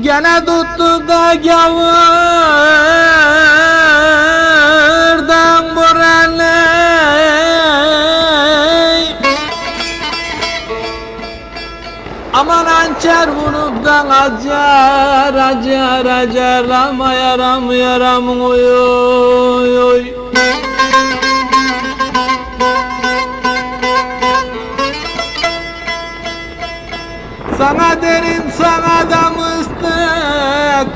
Gene tuttu da gavurdan buraney. Aman hançer vurup da acar acar acar, ama yaram yaram oy oy oy. Sana derim sana da mıstık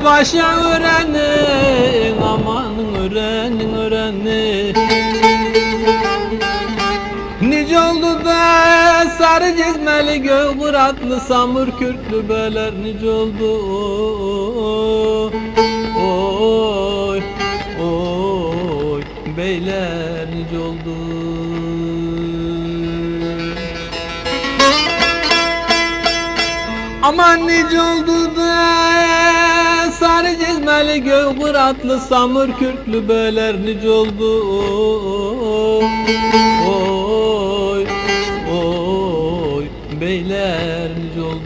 paşa öğrenin, amanın öğrenin öğrenin. Nice oldu da sarı cizmeli göğburatlı samur kürklü beler, nice oldu oy oy beyler, nice oldu. Aman nice oldu da sarı cizmeli göğburatlı samur kürklü beler, nice oldu oy oy beyler, nice oldu.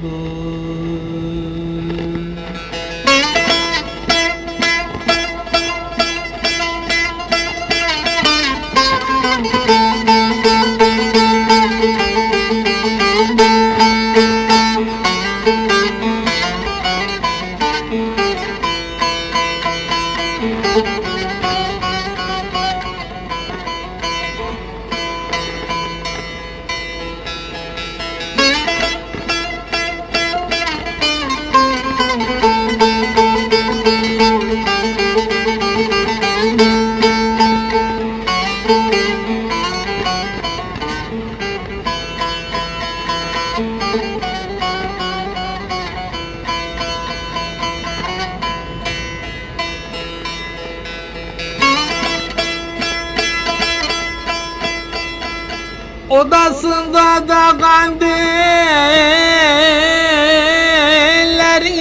Odasında da kandiller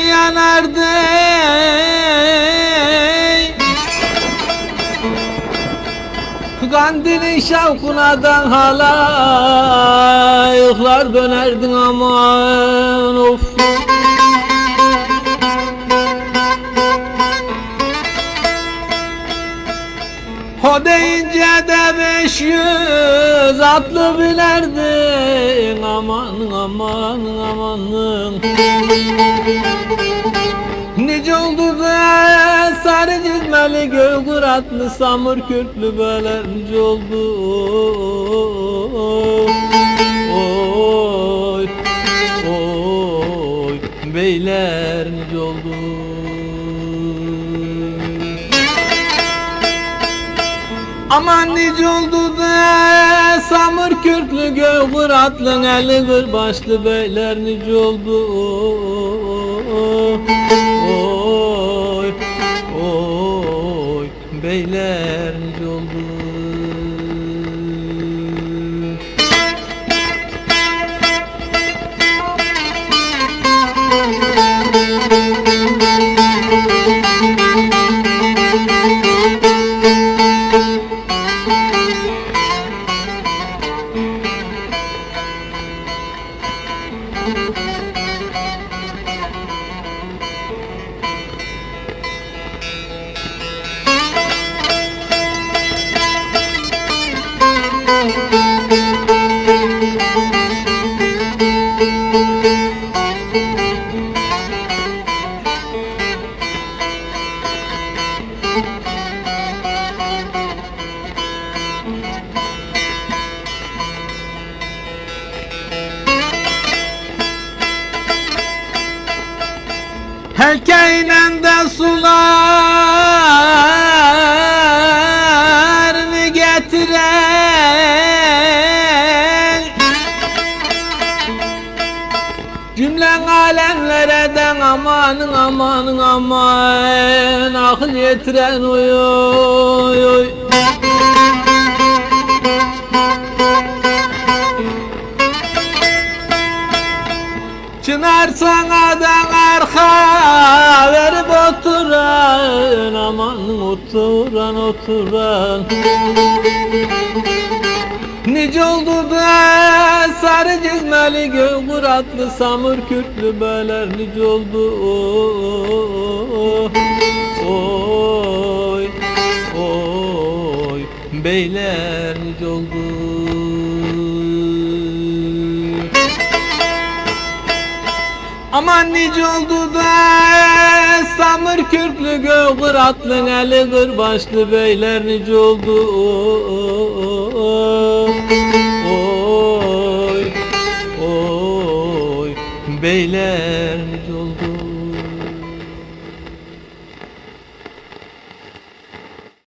yanardı. Kandilin şavkunadan halayıklar dönerdin, aman of. O deyince de 500 atlı bilerdin, amanın amanın amanın. Nice oldu da sarı cizmeli göğburatlı samur kürklü beler, nice oldu oy oy beyler, nice oldu. Aman nice oldu da samur kürklü göğburatlı eli bir başlı beyler, nice oldu oy oy beyler, nice oldu. Herkeyle de sularını getiren, cümlen alemlere de amanın amanın aman akıl yetiren oy oy oy. Çınar sana da arka verip oturan, aman oturan oturan. Nice oldu da sarı cizmeli gövur atlı samur kürklü beyler nice oldu. Oy oy beyler nice oldu. Aman nice oldu da samır kürklü gövur atlı eli kırbaçlı beyler nice oldu. Oy oy beyler